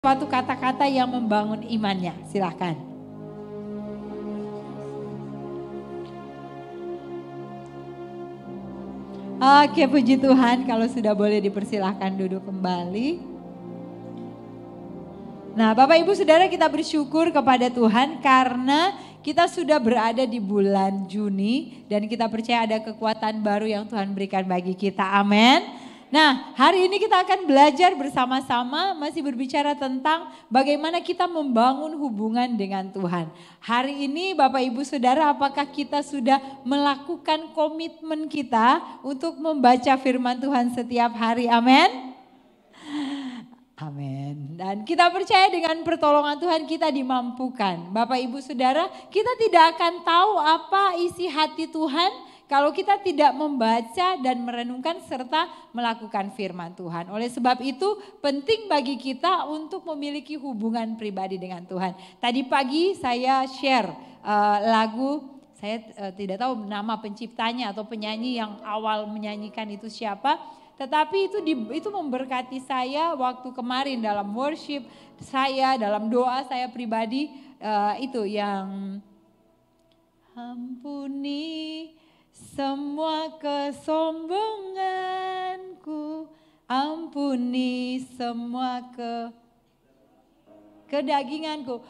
suatu kata-kata yang membangun imannya. Silahkan. Oke, puji Tuhan, kalau sudah boleh dipersilahkan duduk kembali. Nah, Bapak Ibu Saudara, kita bersyukur kepada Tuhan karena kita sudah berada di bulan Juni dan kita percaya ada kekuatan baru yang Tuhan berikan bagi kita. Amin. Nah, hari ini kita akan belajar bersama-sama masih berbicara tentang bagaimana kita membangun hubungan dengan Tuhan. Hari ini Bapak Ibu Saudara, apakah kita sudah melakukan komitmen kita untuk membaca firman Tuhan setiap hari? Amin. Amin. Dan kita percaya dengan pertolongan Tuhan kita dimampukan. Bapak Ibu Saudara, kita tidak akan tahu apa isi hati Tuhan kalau kita tidak membaca dan merenungkan serta melakukan firman Tuhan. Oleh sebab itu penting bagi kita untuk memiliki hubungan pribadi dengan Tuhan. Tadi pagi saya share lagu, saya tidak tahu nama penciptanya atau penyanyi yang awal menyanyikan itu siapa. Tetapi itu memberkati saya waktu kemarin dalam worship saya, dalam doa saya pribadi, itu yang ampuni semua kesombonganku, ampuni semua kedaginganku,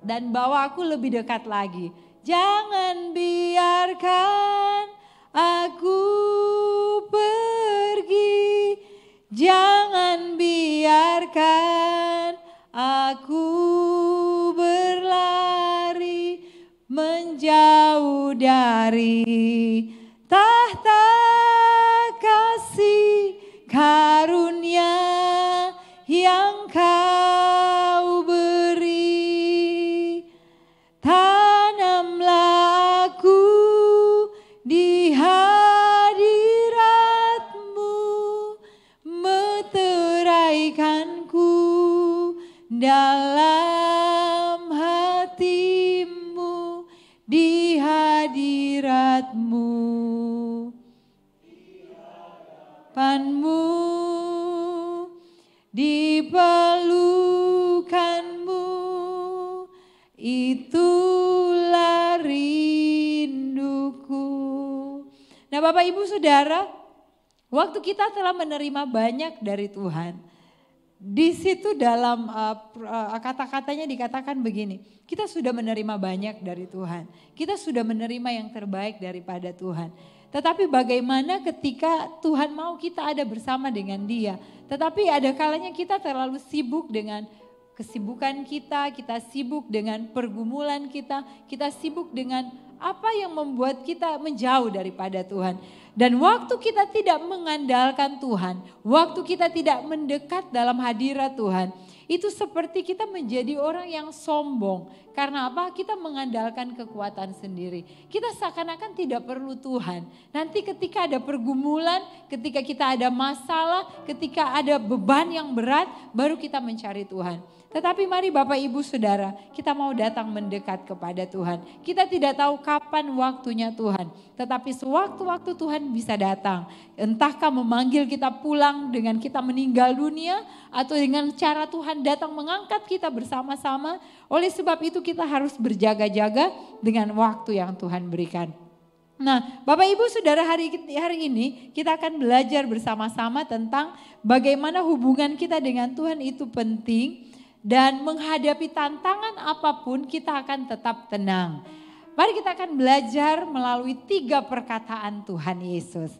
dan bawa aku lebih dekat lagi. Jangan biarkan aku pergi, jangan biarkan aku berlari menjauh dari tahta kasih karunia yang Kau beri. Tanamlah aku di hadirat-Mu, meteraikanku dalam hati-Mu, di hadirat-Mu, hadapan-Mu, di pelukan-Mu, itulah rinduku. Nah, Bapak Ibu Saudara, waktu kita telah menerima banyak dari Tuhan, di situ dalam kata-katanya dikatakan begini, kita sudah menerima banyak dari Tuhan, kita sudah menerima yang terbaik daripada Tuhan. Tetapi bagaimana ketika Tuhan mau kita ada bersama dengan Dia, tetapi ada kalanya kita terlalu sibuk dengan kesibukan kita sibuk dengan pergumulan kita sibuk dengan apa yang membuat kita menjauh daripada Tuhan. Dan waktu kita tidak mengandalkan Tuhan, waktu kita tidak mendekat dalam hadirat Tuhan, itu seperti kita menjadi orang yang sombong. Karena apa? Kita mengandalkan kekuatan sendiri. Kita seakan-akan tidak perlu Tuhan. Nanti ketika ada pergumulan, ketika kita ada masalah, ketika ada beban yang berat, baru kita mencari Tuhan. Tetapi mari Bapak Ibu Saudara, kita mau datang mendekat kepada Tuhan. Kita tidak tahu kapan waktunya Tuhan. Tetapi sewaktu-waktu Tuhan bisa datang. Entahkah memanggil kita pulang dengan kita meninggal dunia, atau dengan cara Tuhan datang mengangkat kita bersama-sama. Oleh sebab itu kita harus berjaga-jaga dengan waktu yang Tuhan berikan. Nah, Bapak Ibu Saudara, hari ini kita akan belajar bersama-sama tentang bagaimana hubungan kita dengan Tuhan itu penting. Dan menghadapi tantangan apapun kita akan tetap tenang. Mari kita akan belajar melalui 3 perkataan Tuhan Yesus.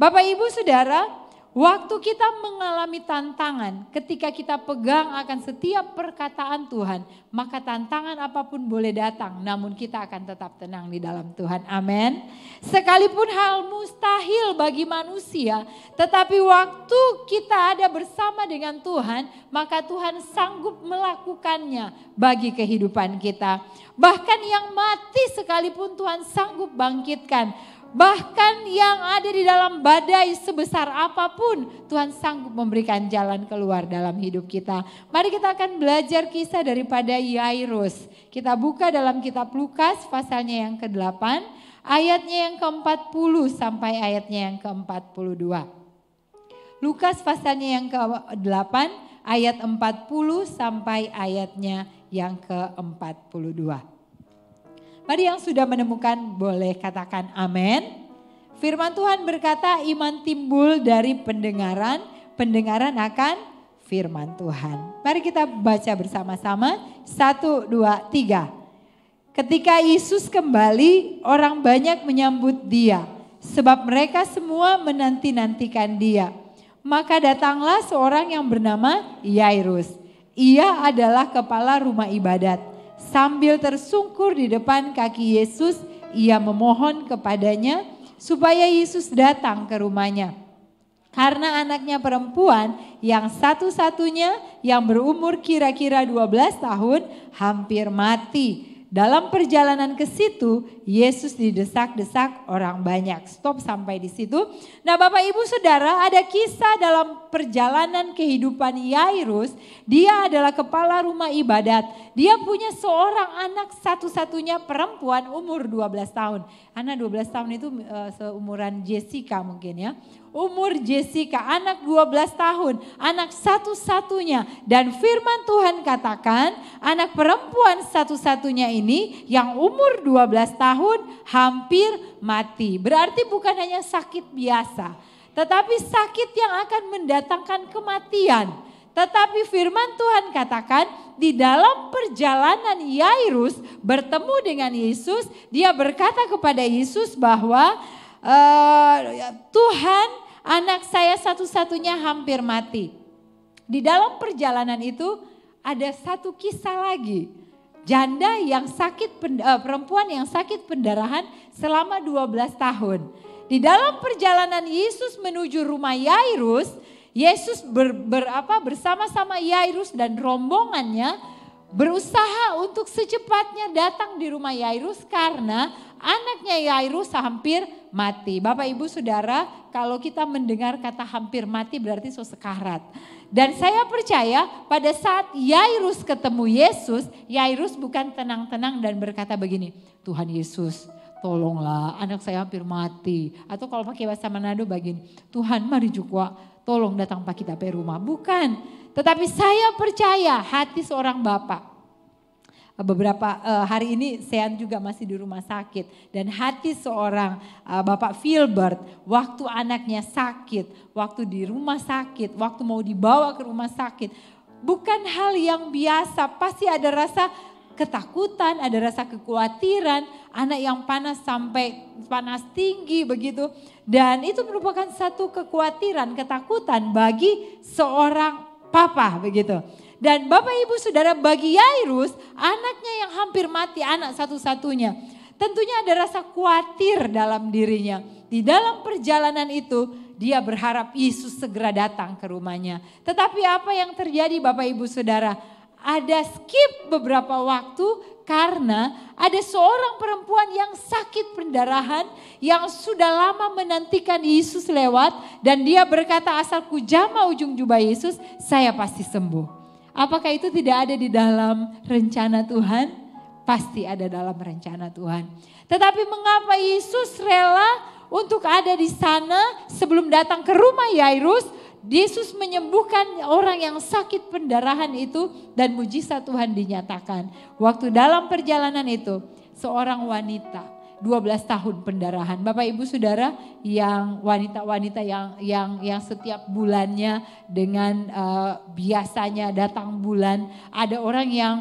Bapak Ibu Saudara, waktu kita mengalami tantangan, ketika kita pegang akan setiap perkataan Tuhan, maka tantangan apapun boleh datang, namun kita akan tetap tenang di dalam Tuhan. Amin. Sekalipun hal mustahil bagi manusia, tetapi waktu kita ada bersama dengan Tuhan, maka Tuhan sanggup melakukannya bagi kehidupan kita. Bahkan yang mati sekalipun Tuhan sanggup bangkitkan. Bahkan yang ada di dalam badai sebesar apapun, Tuhan sanggup memberikan jalan keluar dalam hidup kita. Mari kita akan belajar kisah daripada Yairus. Kita buka dalam kitab Lukas pasalnya yang ke-8, ayatnya yang ke-40 sampai ayatnya yang ke-42. Lukas pasalnya yang ke-8 ayat 40 sampai ayatnya yang ke-42. Mari yang sudah menemukan boleh katakan amin. Firman Tuhan berkata iman timbul dari pendengaran, pendengaran akan firman Tuhan. Mari kita baca bersama-sama. 1, 2, 3. Ketika Yesus kembali, orang banyak menyambut dia, sebab mereka semua menanti-nantikan dia. Maka datanglah seorang yang bernama Yairus. Ia adalah kepala rumah ibadat. Sambil tersungkur di depan kaki Yesus, ia memohon kepadanya supaya Yesus datang ke rumahnya. Karena anaknya perempuan yang satu-satunya yang berumur kira-kira 12 tahun hampir mati. Dalam perjalanan ke situ, Yesus didesak-desak orang banyak. Stop sampai di situ. Nah Bapak Ibu Saudara, ada kisah dalam perjalanan kehidupan Yairus. Dia adalah kepala rumah ibadat. Dia punya seorang anak satu-satunya perempuan umur 12 tahun. Anak 12 tahun itu seumuran Jessica mungkin ya. Umur Jessica, anak 12 tahun, anak satu-satunya. Dan firman Tuhan katakan anak perempuan satu-satunya ini yang umur 12 tahun hampir mati. Berarti bukan hanya sakit biasa, tetapi sakit yang akan mendatangkan kematian. Tetapi firman Tuhan katakan di dalam perjalanan Yairus bertemu dengan Yesus, dia berkata kepada Yesus bahwa Tuhan, anak saya satu-satunya hampir mati. Di dalam perjalanan itu ada satu kisah lagi. Janda yang sakit, perempuan yang sakit pendarahan selama 12 tahun. Di dalam perjalanan Yesus menuju rumah Yairus, Yesus bersama-sama Yairus dan rombongannya berusaha untuk secepatnya datang di rumah Yairus karena anaknya Yairus hampir mati. Bapak Ibu Saudara, kalau kita mendengar kata hampir mati berarti sekarat. Dan saya percaya pada saat Yairus ketemu Yesus, Yairus bukan tenang-tenang dan berkata begini, Tuhan Yesus tolonglah anak saya hampir mati. Atau kalau pakai bahasa Manado begini, Tuhan mari juga tolong datang pak kita ke rumah. Bukan, tetapi saya percaya hati seorang bapak. Beberapa hari ini Sean juga masih di rumah sakit. Dan hati seorang Bapak Filbert waktu anaknya sakit, waktu di rumah sakit, waktu mau dibawa ke rumah sakit. Bukan hal yang biasa, pasti ada rasa ketakutan, ada rasa kekhawatiran, anak yang panas sampai panas tinggi begitu. Dan itu merupakan satu kekhawatiran, ketakutan bagi seorang papa begitu. Dan Bapak Ibu Saudara, bagi Yairus, anaknya yang hampir mati, anak satu-satunya. Tentunya ada rasa khawatir dalam dirinya. Di dalam perjalanan itu, dia berharap Yesus segera datang ke rumahnya. Tetapi apa yang terjadi Bapak Ibu Saudara? Ada skip beberapa waktu karena ada seorang perempuan yang sakit pendarahan yang sudah lama menantikan Yesus lewat. Dan dia berkata asal ku jama ujung jubah Yesus, saya pasti sembuh. Apakah itu tidak ada di dalam rencana Tuhan? Pasti ada dalam rencana Tuhan. Tetapi mengapa Yesus rela untuk ada di sana sebelum datang ke rumah Yairus? Yesus menyembuhkan orang yang sakit pendarahan itu dan mujizat Tuhan dinyatakan. Waktu dalam perjalanan itu seorang wanita 12 tahun pendarahan. Bapak Ibu Saudara, yang wanita-wanita yang setiap bulannya dengan biasanya datang bulan, ada orang yang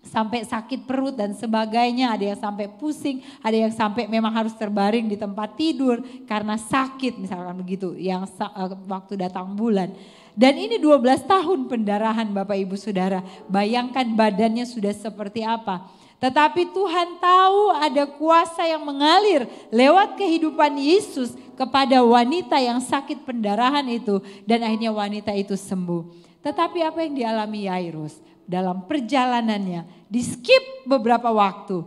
sampai sakit perut dan sebagainya, ada yang sampai pusing, ada yang sampai memang harus terbaring di tempat tidur karena sakit misalkan begitu, yang waktu datang bulan. Dan ini 12 tahun pendarahan Bapak Ibu Saudara, bayangkan badannya sudah seperti apa. Tetapi Tuhan tahu ada kuasa yang mengalir lewat kehidupan Yesus kepada wanita yang sakit pendarahan itu. Dan akhirnya wanita itu sembuh. Tetapi apa yang dialami Yairus dalam perjalanannya, di skip beberapa waktu.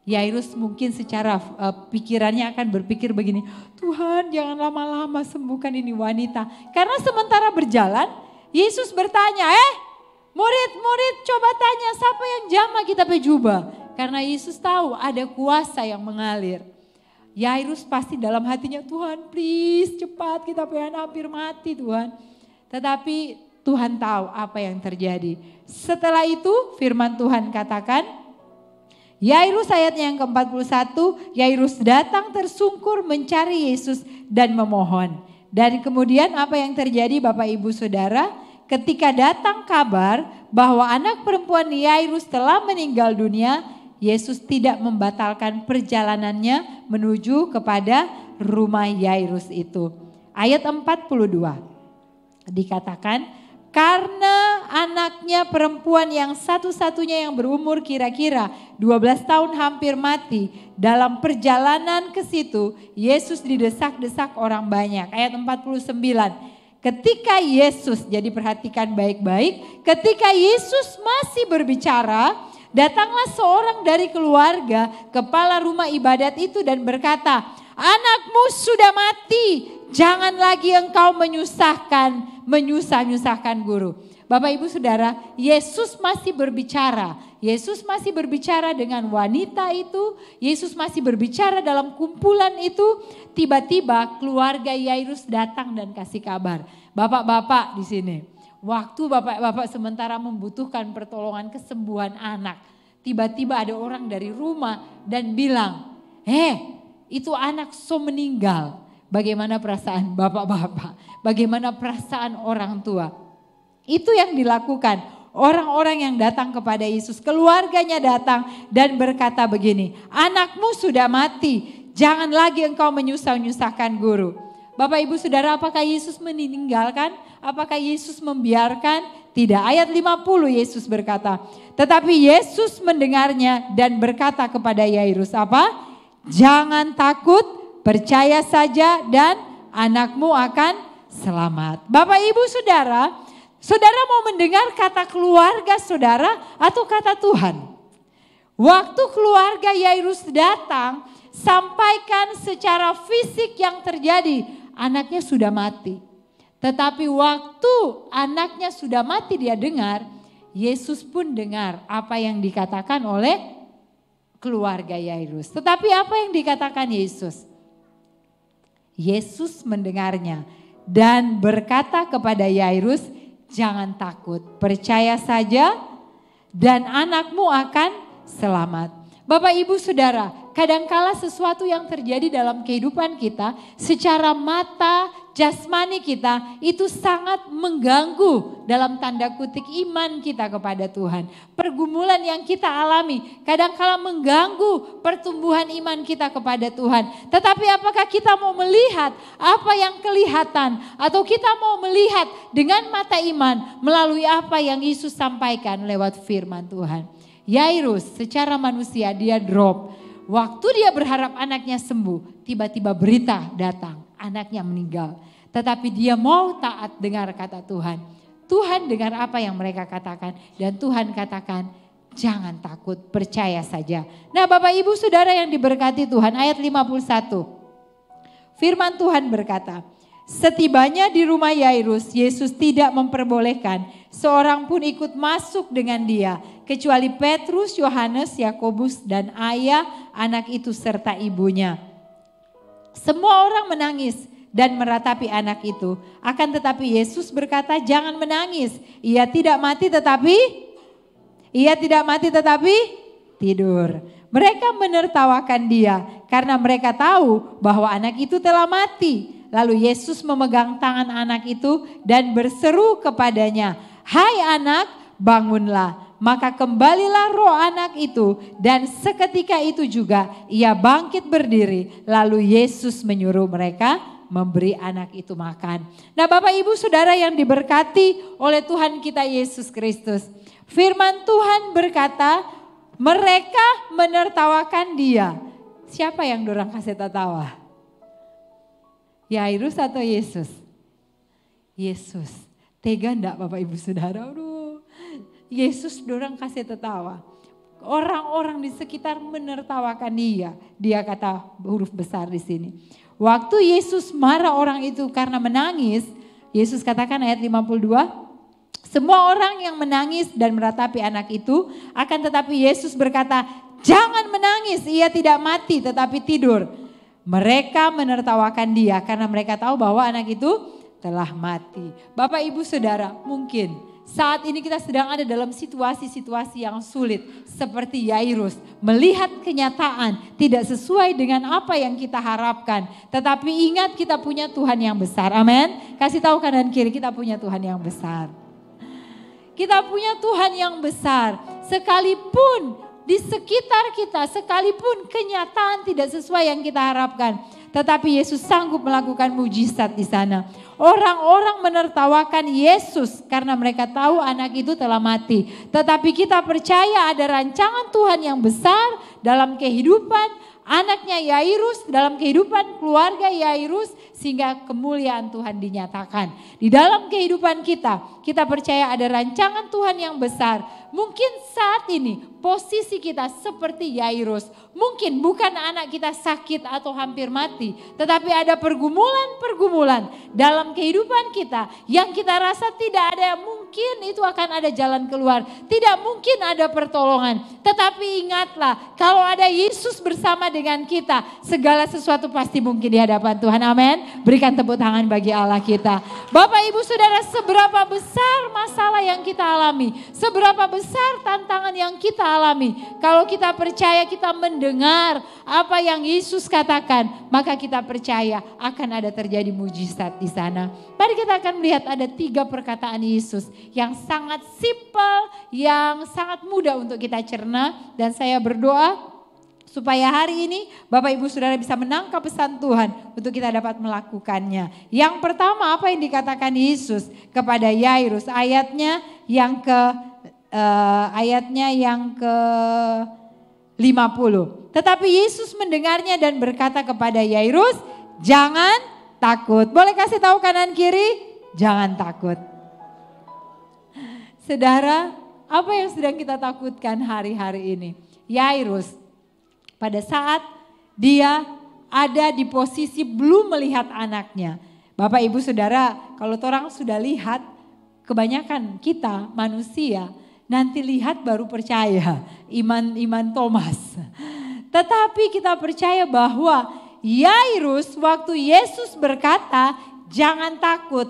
Yairus mungkin secara pikirannya akan berpikir begini, Tuhan jangan lama-lama sembuhkan ini wanita. Karena sementara berjalan, Yesus bertanya, murid-murid coba tanya siapa yang jama kita pejubah. Karena Yesus tahu ada kuasa yang mengalir. Yairus pasti dalam hatinya, Tuhan please cepat, kita pengen hampir mati Tuhan. Tetapi Tuhan tahu apa yang terjadi. Setelah itu firman Tuhan katakan, Yairus ayatnya yang ke-41, Yairus datang tersungkur mencari Yesus dan memohon. Dan kemudian apa yang terjadi Bapak Ibu Saudara? Ketika datang kabar bahwa anak perempuan Yairus telah meninggal dunia, Yesus tidak membatalkan perjalanannya menuju kepada rumah Yairus itu. Ayat 42 dikatakan, karena anaknya perempuan yang satu-satunya yang berumur kira-kira 12 tahun hampir mati, dalam perjalanan ke situ Yesus didesak-desak orang banyak. Ayat 49. Ketika Yesus, jadi perhatikan baik-baik, ketika Yesus masih berbicara, datanglah seorang dari keluarga kepala rumah ibadat itu dan berkata, anakmu sudah mati, jangan lagi engkau menyusah-nyusahkan guru. Bapak Ibu Saudara, Yesus masih berbicara. Yesus masih berbicara dengan wanita itu. Yesus masih berbicara dalam kumpulan itu. Tiba-tiba keluarga Yairus datang dan kasih kabar. Bapak-bapak di sini. Waktu bapak-bapak sementara membutuhkan pertolongan kesembuhan anak. Tiba-tiba ada orang dari rumah dan bilang, itu anak meninggal. Bagaimana perasaan bapak-bapak? Bagaimana perasaan orang tua? Itu yang dilakukan orang-orang yang datang kepada Yesus. Keluarganya datang dan berkata begini, anakmu sudah mati, jangan lagi engkau menyusah-nyusahkan guru. Bapak Ibu Saudara, apakah Yesus meninggalkan? Apakah Yesus membiarkan? Tidak. Ayat 50 Yesus berkata, tetapi Yesus mendengarnya dan berkata kepada Yairus, apa? Jangan takut, percaya saja dan anakmu akan selamat. Bapak Ibu Saudara, saudara mau mendengar kata keluarga saudara atau kata Tuhan? Waktu keluarga Yairus datang, sampaikan secara fisik yang terjadi, anaknya sudah mati. Tetapi waktu anaknya sudah mati dia dengar, Yesus pun dengar apa yang dikatakan oleh keluarga Yairus. Tetapi apa yang dikatakan Yesus? Yesus mendengarnya dan berkata kepada Yairus, jangan takut, percaya saja dan anakmu akan selamat. Bapak Ibu Saudara, kadangkala sesuatu yang terjadi dalam kehidupan kita secara mata jasmani kita itu sangat mengganggu dalam tanda kutip iman kita kepada Tuhan. Pergumulan yang kita alami kadangkala mengganggu pertumbuhan iman kita kepada Tuhan. Tetapi apakah kita mau melihat apa yang kelihatan atau kita mau melihat dengan mata iman melalui apa yang Yesus sampaikan lewat firman Tuhan. Yairus secara manusia dia drop. Waktu dia berharap anaknya sembuh, tiba-tiba berita datang, anaknya meninggal. Tetapi dia mau taat dengar kata Tuhan. Tuhan dengar apa yang mereka katakan dan Tuhan katakan, jangan takut, percaya saja. Nah Bapak Ibu Saudara yang diberkati Tuhan, ayat 51. Firman Tuhan berkata, setibanya di rumah Yairus, Yesus tidak memperbolehkan seorang pun ikut masuk dengan dia, kecuali Petrus, Yohanes, Yakobus dan ayah anak itu serta ibunya. Semua orang menangis dan meratapi anak itu. Akan tetapi Yesus berkata, jangan menangis. Ia tidak mati tetapi tidur. Mereka menertawakan dia karena mereka tahu bahwa anak itu telah mati. Lalu Yesus memegang tangan anak itu dan berseru kepadanya, hai anak, bangunlah. Maka kembalilah roh anak itu dan seketika itu juga ia bangkit berdiri. Lalu Yesus menyuruh mereka memberi anak itu makan. Nah Bapak Ibu Saudara yang diberkati oleh Tuhan kita Yesus Kristus. Firman Tuhan berkata, mereka menertawakan dia. Siapa yang dorang kasih tertawa? Yairus atau Yesus? Yesus. Tega enggak Bapak Ibu Saudara? Yesus dorang kasih tertawa. Orang-orang di sekitar menertawakan dia. Dia kata huruf besar di sini. Waktu Yesus marah orang itu karena menangis, Yesus katakan ayat 52, semua orang yang menangis dan meratapi anak itu, akan tetapi Yesus berkata, jangan menangis, ia tidak mati tetapi tidur. Mereka menertawakan dia karena mereka tahu bahwa anak itu telah mati. Bapak Ibu Saudara, mungkin saat ini kita sedang ada dalam situasi-situasi yang sulit seperti Yairus. Melihat kenyataan tidak sesuai dengan apa yang kita harapkan. Tetapi ingat kita punya Tuhan yang besar. Amin. Kasih tahu kanan kiri, kita punya Tuhan yang besar. Kita punya Tuhan yang besar. Sekalipun di sekitar kita, sekalipun kenyataan tidak sesuai yang kita harapkan, tetapi Yesus sanggup melakukan mujizat di sana. Orang-orang menertawakan Yesus karena mereka tahu anak itu telah mati. Tetapi kita percaya ada rancangan Tuhan yang besar dalam kehidupan anaknya Yairus, dalam kehidupan keluarga Yairus, sehingga kemuliaan Tuhan dinyatakan. Di dalam kehidupan kita, kita percaya ada rancangan Tuhan yang besar. Mungkin saat ini posisi kita seperti Yairus. Mungkin bukan anak kita sakit atau hampir mati, tetapi ada pergumulan-pergumulan dalam kehidupan kita yang kita rasa tidak ada, mungkin itu akan ada jalan keluar. Tidak mungkin ada pertolongan. Tetapi ingatlah, kalau ada Yesus bersama dengan kita, segala sesuatu pasti mungkin di hadapan Tuhan. Amin. Berikan tepuk tangan bagi Allah kita. Bapak Ibu Saudara, seberapa besar masalah yang kita alami, seberapa besar tantangan yang kita alami, kalau kita percaya, kita mendengar apa yang Yesus katakan, maka kita percaya akan ada terjadi mujizat di sana. Mari kita akan melihat ada 3 perkataan Yesus yang sangat simpel, yang sangat mudah untuk kita cerna, dan saya berdoa supaya hari ini Bapak Ibu Saudara bisa menangkap pesan Tuhan untuk kita dapat melakukannya. Yang pertama, apa yang dikatakan Yesus kepada Yairus, ayatnya yang ke 50. Tetapi Yesus mendengarnya dan berkata kepada Yairus, jangan takut. Boleh kasih tahu kanan kiri? Jangan takut. Saudara, apa yang sedang kita takutkan hari-hari ini? Yairus pada saat dia ada di posisi belum melihat anaknya. Bapak Ibu Saudara, kalau orang sudah lihat, kebanyakan kita manusia nanti lihat baru percaya, iman Thomas. Tetapi kita percaya bahwa Yairus waktu Yesus berkata jangan takut,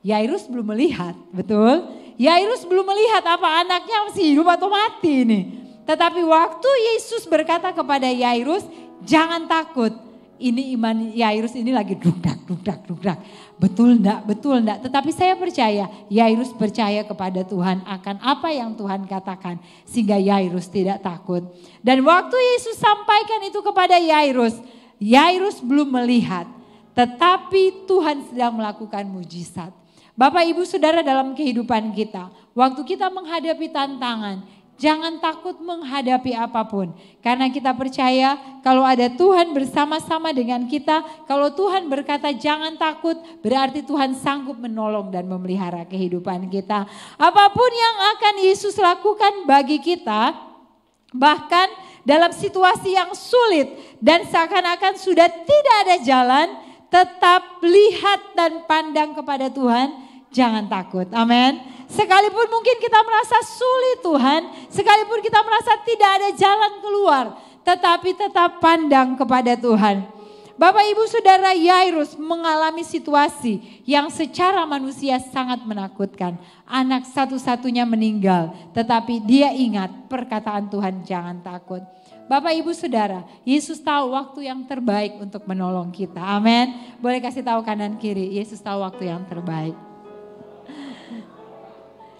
Yairus belum melihat, betul? Yairus belum melihat apa anaknya masih hidup atau mati nih. Tetapi waktu Yesus berkata kepada Yairus, jangan takut. Ini iman Yairus ini lagi dugdak. Betul enggak? Tetapi saya percaya, Yairus percaya kepada Tuhan akan apa yang Tuhan katakan. Sehingga Yairus tidak takut. Dan waktu Yesus sampaikan itu kepada Yairus, Yairus belum melihat. Tetapi Tuhan sedang melakukan mujizat. Bapak Ibu Saudara, dalam kehidupan kita, waktu kita menghadapi tantangan, jangan takut menghadapi apapun. Karena kita percaya kalau ada Tuhan bersama-sama dengan kita, kalau Tuhan berkata jangan takut, berarti Tuhan sanggup menolong dan memelihara kehidupan kita. Apapun yang akan Yesus lakukan bagi kita, bahkan dalam situasi yang sulit dan seakan-akan sudah tidak ada jalan, tetap lihat dan pandang kepada Tuhan, jangan takut. Amin. Sekalipun mungkin kita merasa sulit Tuhan, sekalipun kita merasa tidak ada jalan keluar, tetapi tetap pandang kepada Tuhan. Bapak Ibu Saudara, Yairus mengalami situasi yang secara manusia sangat menakutkan. Anak satu-satunya meninggal, tetapi dia ingat perkataan Tuhan, jangan takut. Bapak Ibu Saudara, Yesus tahu waktu yang terbaik untuk menolong kita. Amin. Boleh kasih tahu kanan kiri, Yesus tahu waktu yang terbaik.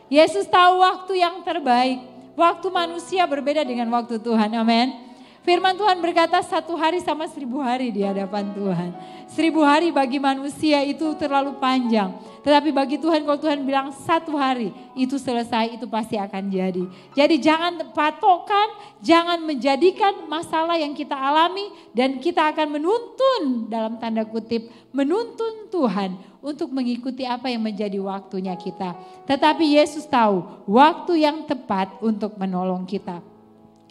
Yesus tahu waktu yang terbaik. Waktu manusia berbeda dengan waktu Tuhan. Amin. Firman Tuhan berkata 1 hari sama 1000 hari di hadapan Tuhan. 1000 hari bagi manusia itu terlalu panjang. Tetapi bagi Tuhan, kalau Tuhan bilang 1 hari itu selesai, itu pasti akan jadi. Jadi jangan patokan, jangan menjadikan masalah yang kita alami dan kita akan menuntun, dalam tanda kutip, menuntun Tuhan untuk mengikuti apa yang menjadi waktunya kita. Tetapi Yesus tahu waktu yang tepat untuk menolong kita.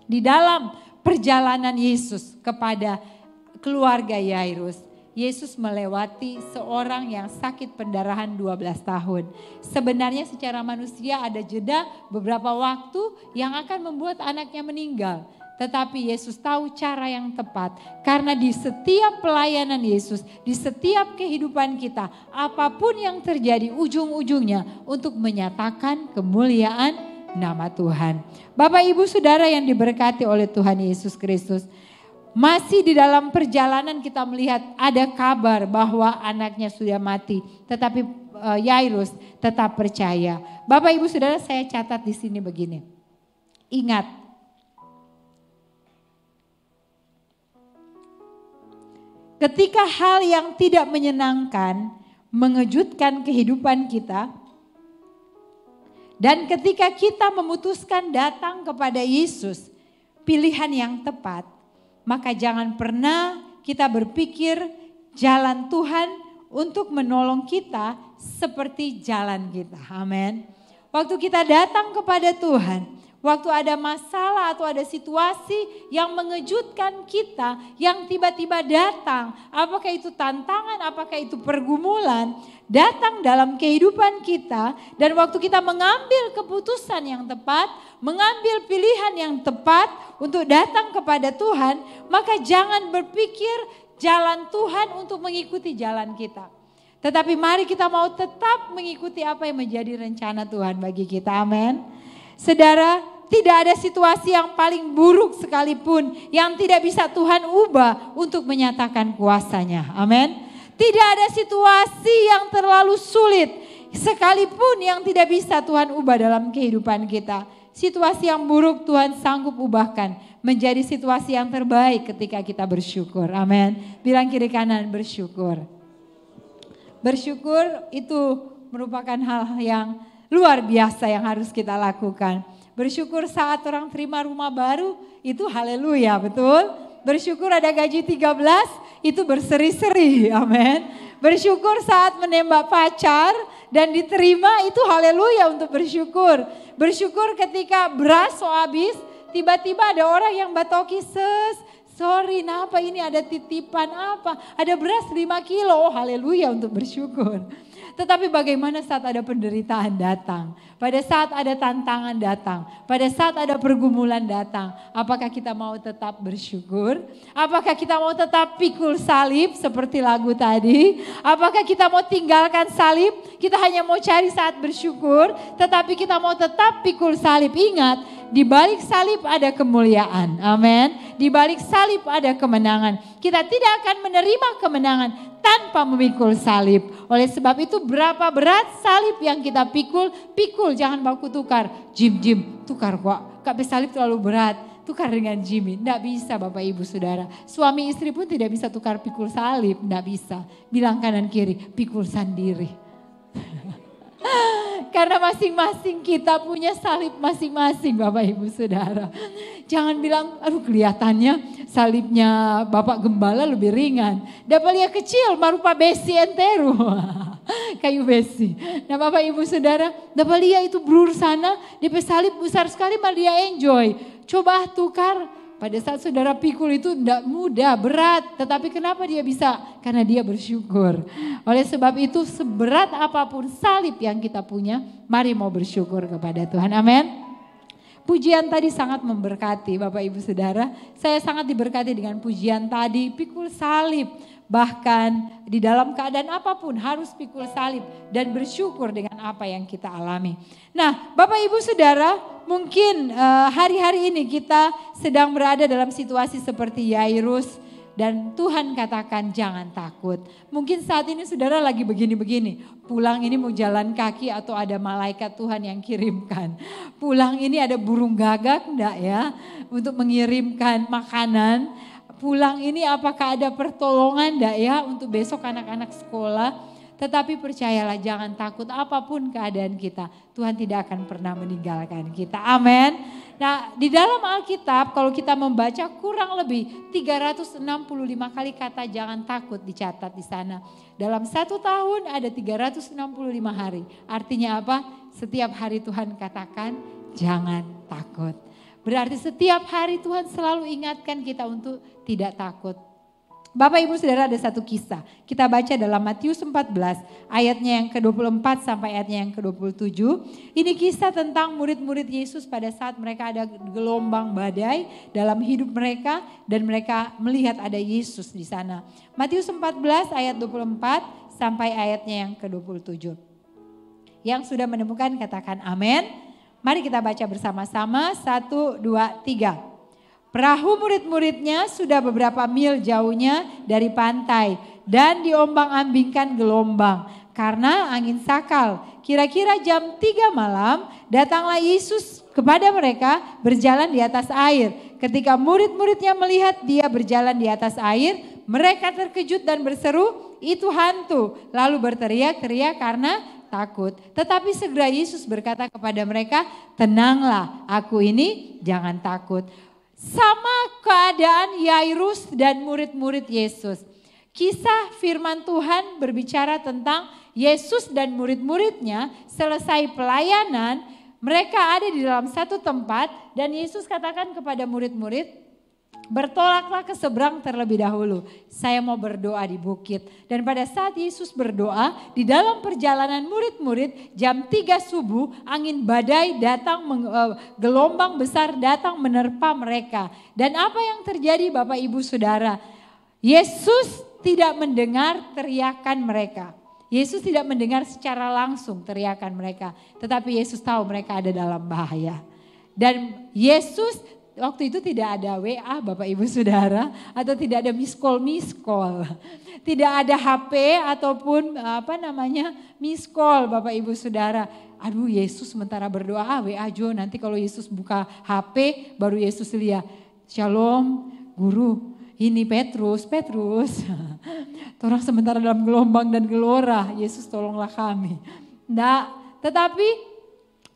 Di dalam perjalanan Yesus kepada keluarga Yairus, Yesus melewati seorang yang sakit pendarahan 12 tahun. Sebenarnya secara manusia ada jeda beberapa waktu yang akan membuat anaknya meninggal. Tetapi Yesus tahu cara yang tepat. Karena di setiap pelayanan Yesus, di setiap kehidupan kita, apapun yang terjadi ujung-ujungnya untuk menyatakan kemuliaan nama Tuhan. Bapak Ibu Saudara yang diberkati oleh Tuhan Yesus Kristus. Masih di dalam perjalanan kita melihat ada kabar bahwa anaknya sudah mati. Tetapi Yairus tetap percaya. Bapak Ibu Saudara, saya catat di sini begini. Ingat, ketika hal yang tidak menyenangkan mengejutkan kehidupan kita, dan ketika kita memutuskan datang kepada Yesus, pilihan yang tepat, maka jangan pernah kita berpikir jalan Tuhan untuk menolong kita seperti jalan kita. Amin. Waktu kita datang kepada Tuhan, waktu ada masalah atau ada situasi yang mengejutkan kita, yang tiba-tiba datang, apakah itu tantangan, apakah itu pergumulan, datang dalam kehidupan kita, dan waktu kita mengambil keputusan yang tepat, mengambil pilihan yang tepat untuk datang kepada Tuhan, maka jangan berpikir jalan Tuhan untuk mengikuti jalan kita. Tetapi mari kita mau tetap mengikuti apa yang menjadi rencana Tuhan bagi kita. Amin. Saudara, tidak ada situasi yang paling buruk sekalipun yang tidak bisa Tuhan ubah untuk menyatakan kuasa-Nya. Amin. Tidak ada situasi yang terlalu sulit sekalipun yang tidak bisa Tuhan ubah dalam kehidupan kita. Situasi yang buruk Tuhan sanggup ubahkan menjadi situasi yang terbaik ketika kita bersyukur. Amin. Bilang kiri kanan, bersyukur. Bersyukur itu merupakan hal yang luar biasa yang harus kita lakukan. Bersyukur saat orang terima rumah baru, itu haleluya, betul? Bersyukur ada gaji 13, itu berseri-seri, amin. Bersyukur saat menembak pacar dan diterima, itu haleluya untuk bersyukur. Bersyukur ketika beras habis, tiba-tiba ada orang yang batoki, sorry, kenapa ini ada titipan apa? Ada beras 5 kilo, oh haleluya untuk bersyukur. Tetapi bagaimana saat ada penderitaan datang? Pada saat ada tantangan datang? Pada saat ada pergumulan datang? Apakah kita mau tetap bersyukur? Apakah kita mau tetap pikul salib seperti lagu tadi? Apakah kita mau tinggalkan salib? Kita hanya mau cari saat bersyukur, tetapi kita mau tetap pikul salib. Ingat, di balik salib ada kemuliaan. Amin. Di balik salib ada kemenangan. Kita tidak akan menerima kemenangan tanpa memikul salib. Oleh sebab itu berapa berat salib yang kita pikul, jangan baku tukar. Jim, tukar kok. Kak salib terlalu berat, tukar dengan Jimmy. Tidak bisa Bapak Ibu Saudara. Suami istri pun tidak bisa tukar pikul salib, tidak bisa. Bilang kanan kiri, pikul sendiri. Karena masing-masing kita punya salib masing-masing Bapak Ibu Saudara. Jangan bilang, aduh kelihatannya salibnya Bapak Gembala lebih ringan. Dapalia kecil, marupa besi enteru. Kayu besi. Nah Bapak Ibu Saudara, dapalia itu brur sana, DP salib besar sekali malah dia enjoy. Coba tukar. Pada saat saudara pikul itu tidak mudah, berat. Tetapi kenapa dia bisa? Karena dia bersyukur. Oleh sebab itu seberat apapun salib yang kita punya, mari mau bersyukur kepada Tuhan. Amin. Pujian tadi sangat memberkati Bapak Ibu Saudara. Saya sangat diberkati dengan pujian tadi, pikul salib. Bahkan di dalam keadaan apapun harus pikul salib dan bersyukur dengan apa yang kita alami. Nah Bapak Ibu Saudara, mungkin hari-hari ini kita sedang berada dalam situasi seperti Yairus. Dan Tuhan katakan jangan takut. Mungkin saat ini saudara lagi begini-begini. Pulang ini mau jalan kaki atau ada malaikat Tuhan yang kirimkan. Pulang ini ada burung gagak enggak ya. Untuk mengirimkan makanan. Pulang ini apakah ada pertolongan enggak ya untuk besok anak-anak sekolah. Tetapi percayalah jangan takut apapun keadaan kita. Tuhan tidak akan pernah meninggalkan kita. Amin. Nah di dalam Alkitab kalau kita membaca kurang lebih 365 kali kata jangan takut dicatat di sana. Dalam 1 tahun ada 365 hari. Artinya apa? Setiap hari Tuhan katakan jangan takut. Berarti setiap hari Tuhan selalu ingatkan kita untuk tidak takut. Bapak Ibu Saudara, ada satu kisah. Kita baca dalam Matius 14 ayatnya yang ke-24 sampai ayatnya yang ke-27. Ini kisah tentang murid-murid Yesus pada saat mereka ada gelombang badai dalam hidup mereka dan mereka melihat ada Yesus di sana. Matius 14 ayat 24 sampai ayatnya yang ke-27. Yang sudah menemukan katakan amin. Mari kita baca bersama-sama. 1, 2, 3. Perahu murid-muridnya sudah beberapa mil jauhnya dari pantai dan diombang-ambingkan gelombang karena angin sakal. Kira-kira jam 3 malam datanglah Yesus kepada mereka berjalan di atas air. Ketika murid-muridnya melihat dia berjalan di atas air, mereka terkejut dan berseru, "Itu hantu!" Lalu berteriak-teriak karena takut. Tetapi segera Yesus berkata kepada mereka, "Tenanglah, aku ini, jangan takut." Sama keadaan Yairus dan murid-murid Yesus. Kisah firman Tuhan berbicara tentang Yesus dan murid-muridnya selesai pelayanan. Mereka ada di dalam satu tempat dan Yesus katakan kepada murid-murid, "Bertolaklah ke seberang terlebih dahulu. Saya mau berdoa di bukit." Dan pada saat Yesus berdoa, di dalam perjalanan murid-murid jam 3 subuh angin badai datang, gelombang besar datang menerpa mereka. Dan apa yang terjadi Bapak Ibu Saudara? Yesus tidak mendengar teriakan mereka. Yesus tidak mendengar secara langsung teriakan mereka. Tetapi Yesus tahu mereka ada dalam bahaya. Dan Yesus waktu itu tidak ada WA Bapak Ibu Saudara atau tidak ada miss call. Tidak ada HP ataupun miss call Bapak Ibu Saudara. Aduh, Yesus sementara berdoa, WA Jo, nanti kalau Yesus buka HP baru Yesus lihat. Shalom guru, ini Petrus. Orang sementara dalam gelombang dan gelora, Yesus tolonglah kami. Nah, tetapi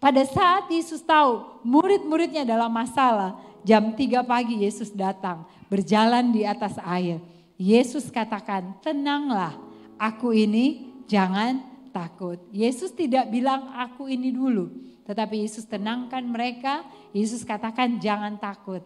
pada saat Yesus tahu murid-muridnya dalam masalah, jam 3 pagi Yesus datang berjalan di atas air. Yesus katakan, "Tenanglah, aku ini, jangan takut." Yesus tidak bilang aku ini dulu. Tetapi Yesus tenangkan mereka. Yesus katakan jangan takut,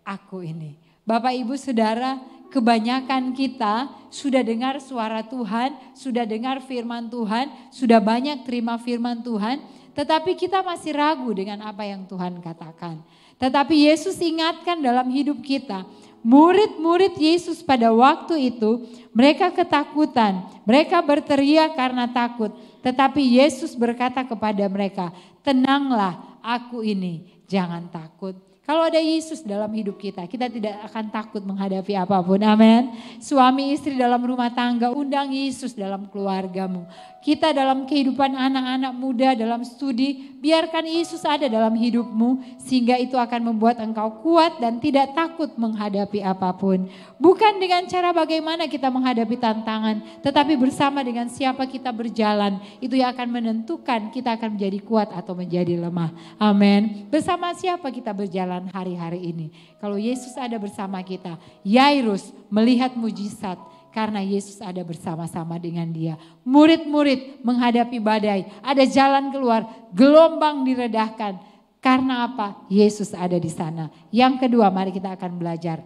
aku ini. Bapak Ibu Saudara, kebanyakan kita sudah dengar suara Tuhan, sudah dengar firman Tuhan, sudah banyak terima firman Tuhan. Tetapi kita masih ragu dengan apa yang Tuhan katakan. Tetapi Yesus ingatkan dalam hidup kita, murid-murid Yesus pada waktu itu mereka ketakutan, mereka berteriak karena takut. Tetapi Yesus berkata kepada mereka, "Tenanglah, aku ini, jangan takut." Kalau ada Yesus dalam hidup kita, kita tidak akan takut menghadapi apapun. Amin. Suami istri dalam rumah tangga, undang Yesus dalam keluargamu. Kita dalam kehidupan anak-anak muda, dalam studi, biarkan Yesus ada dalam hidupmu. Sehingga itu akan membuat engkau kuat dan tidak takut menghadapi apapun. Bukan dengan cara bagaimana kita menghadapi tantangan, tetapi bersama dengan siapa kita berjalan. Itu yang akan menentukan kita akan menjadi kuat atau menjadi lemah. Amin. Bersama siapa kita berjalan hari-hari ini. Kalau Yesus ada bersama kita, Yairus melihat mujizat karena Yesus ada bersama-sama dengan dia. Murid-murid menghadapi badai, ada jalan keluar, gelombang diredahkan. Karena apa? Yesus ada di sana. Yang kedua, mari kita akan belajar.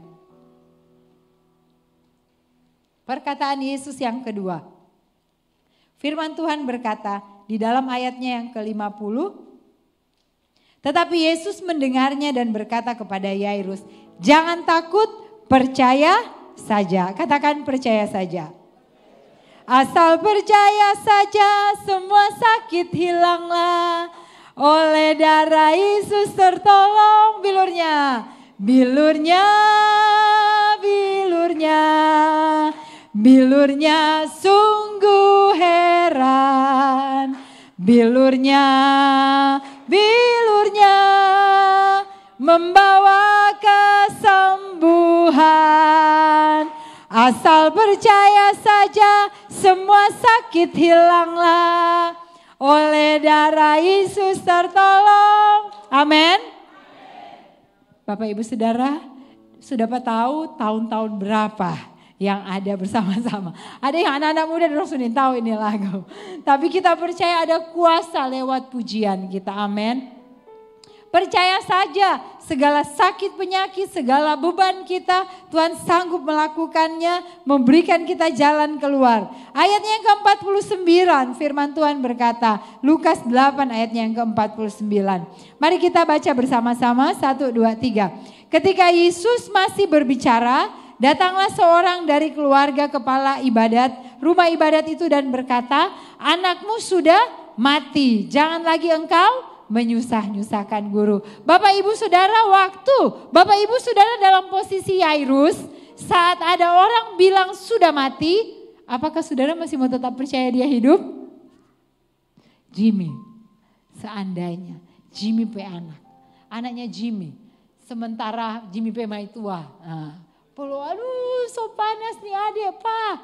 Perkataan Yesus yang kedua. Firman Tuhan berkata di dalam ayatnya yang ke-50, tetapi Yesus mendengarnya dan berkata kepada Yairus, "Jangan takut, percaya saja." Katakan percaya saja. Asal percaya saja, semua sakit hilanglah. Oleh darah Yesus tertolong. Bilurnya, bilurnya, bilurnya, bilurnya sungguh heran. Bilurnya, bilurnya membawa kesembuhan. Asal percaya saja, semua sakit hilanglah. Oleh darah Yesus tertolong. Amin. Bapak Ibu Saudara, sudah tahu tahun-tahun berapa yang ada bersama-sama. Ada yang anak-anak muda dan sudah tahu ini lagu. Tapi kita percaya ada kuasa lewat pujian kita. Amin. Percaya saja segala sakit penyakit, segala beban kita, Tuhan sanggup melakukannya, memberikan kita jalan keluar. Ayatnya yang ke-49 firman Tuhan berkata, Lukas 8 ayatnya yang ke-49. Mari kita baca bersama-sama, 1, 2, 3. Ketika Yesus masih berbicara, datanglah seorang dari keluarga kepala ibadat, rumah ibadat itu dan berkata, anakmu sudah mati, jangan lagi engkau menyusah-nyusahkan guru. Bapak ibu saudara, waktu Bapak ibu saudara dalam posisi Yairus, saat ada orang bilang sudah mati, apakah saudara masih mau tetap percaya dia hidup? Jimmy, seandainya Jimmy P anaknya Jimmy, sementara Jimmy P mai tua, aduh so panas nih adik pak,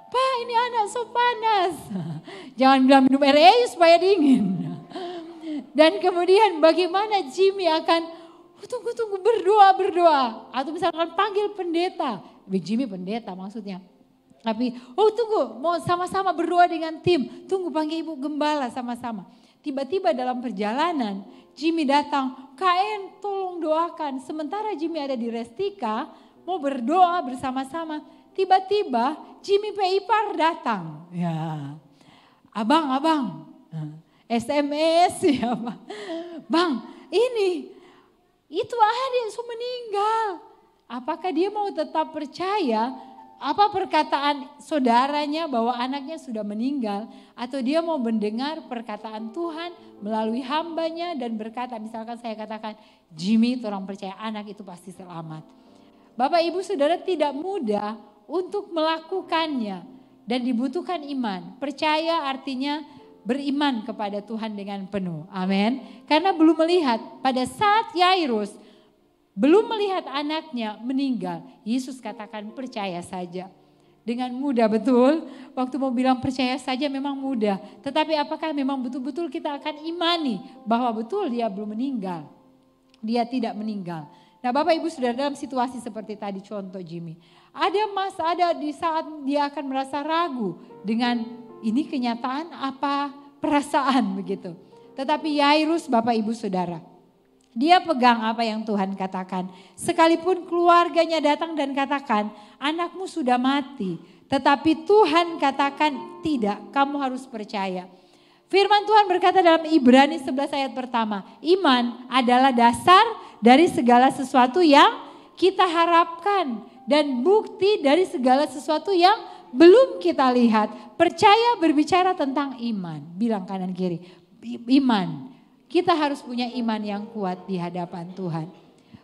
pak ini anak so panas, jangan bilang minum air supaya dingin. Dan kemudian bagaimana Jimmy akan tunggu berdoa. Atau misalkan panggil pendeta. Jimmy pendeta maksudnya. Tapi tunggu mau sama-sama berdoa dengan tim. Tunggu panggil ibu gembala sama-sama. Tiba-tiba dalam perjalanan Jimmy datang. Kain tolong doakan. Sementara Jimmy ada di Restika mau berdoa bersama-sama. Tiba-tiba Jimmy Ipar datang. Ya, abang. SMS ya Bang, itu adik su meninggal. Apakah dia mau tetap percaya apa perkataan saudaranya bahwa anaknya sudah meninggal, atau dia mau mendengar perkataan Tuhan melalui hambanya dan berkata, misalkan saya katakan Jimmy orang percaya anak itu pasti selamat. Bapak ibu saudara, tidak mudah untuk melakukannya dan dibutuhkan iman. Percaya artinya beriman kepada Tuhan dengan penuh. Amin. Karena belum melihat, pada saat Yairus belum melihat anaknya meninggal, Yesus katakan percaya saja. Dengan mudah, betul. Waktu mau bilang percaya saja memang mudah. Tetapi apakah memang betul-betul kita akan imani bahwa betul dia belum meninggal. Dia tidak meninggal. Nah Bapak Ibu Saudara, dalam situasi seperti tadi contoh Jimmy. Ada di saat dia akan merasa ragu dengan ini kenyataan apa perasaan begitu. Tetapi Yairus Bapak Ibu Saudara, dia pegang apa yang Tuhan katakan. Sekalipun keluarganya datang dan katakan anakmu sudah mati. Tetapi Tuhan katakan tidak, kamu harus percaya. Firman Tuhan berkata dalam Ibrani 11 ayat pertama, iman adalah dasar dari segala sesuatu yang kita harapkan dan bukti dari segala sesuatu yang belum kita lihat. Percaya berbicara tentang iman. Bilang kanan kiri, iman. Kita harus punya iman yang kuat di hadapan Tuhan.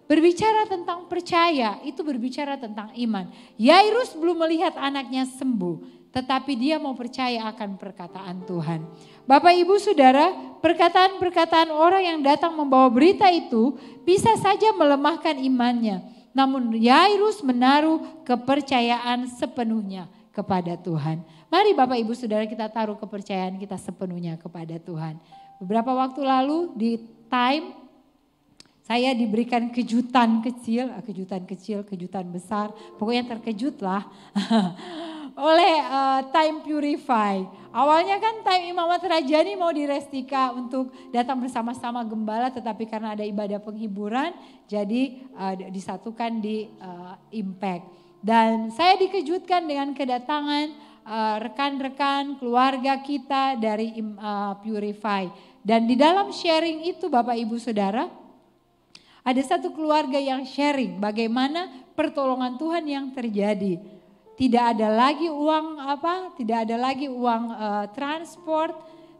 Berbicara tentang percaya itu berbicara tentang iman. Yairus belum melihat anaknya sembuh, tetapi dia mau percaya akan perkataan Tuhan. Bapak Ibu Saudara, perkataan-perkataan orang yang datang membawa berita itu bisa saja melemahkan imannya. Namun Yairus menaruh kepercayaan sepenuhnya kepada Tuhan. Mari Bapak Ibu Saudara kita taruh kepercayaan kita sepenuhnya kepada Tuhan. Beberapa waktu lalu di Time saya diberikan kejutan kecil, kejutan besar, pokoknya terkejutlah oleh Time Purify. Awalnya kan Time Imamat Rajani mau di Restika untuk datang bersama-sama gembala, tetapi karena ada ibadah penghiburan jadi disatukan di Impact. Dan saya dikejutkan dengan kedatangan rekan-rekan keluarga kita dari Purify. Dan di dalam sharing itu Bapak Ibu Saudara, ada satu keluarga yang sharing bagaimana pertolongan Tuhan yang terjadi. Tidak ada lagi uang transport,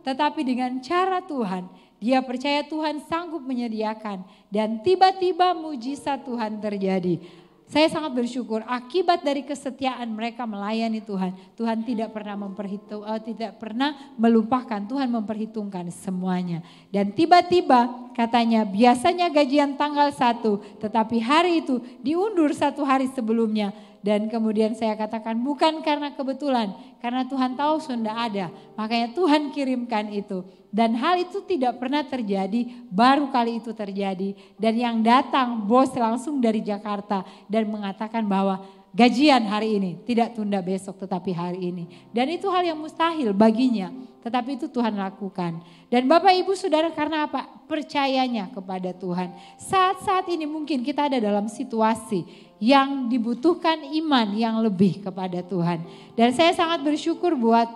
tetapi dengan cara Tuhan, dia percaya Tuhan sanggup menyediakan dan tiba-tiba mujizat Tuhan terjadi. Saya sangat bersyukur akibat dari kesetiaan mereka melayani Tuhan. Tuhan tidak pernah melupakan, Tuhan memperhitungkan semuanya. Dan tiba-tiba katanya biasanya gajian tanggal 1, tetapi hari itu diundur 1 hari sebelumnya. Dan kemudian saya katakan bukan karena kebetulan, karena Tuhan tahu sudah ada. Makanya Tuhan kirimkan itu. Dan hal itu tidak pernah terjadi, baru kali itu terjadi. Dan yang datang bos langsung dari Jakarta dan mengatakan bahwa gajian hari ini, tidak tunda besok tetapi hari ini. Dan itu hal yang mustahil baginya, tetapi itu Tuhan lakukan. Dan Bapak Ibu Saudara, karena apa? Percayanya kepada Tuhan. Saat-saat ini mungkin kita ada dalam situasi yang dibutuhkan iman yang lebih kepada Tuhan. Dan saya sangat bersyukur buat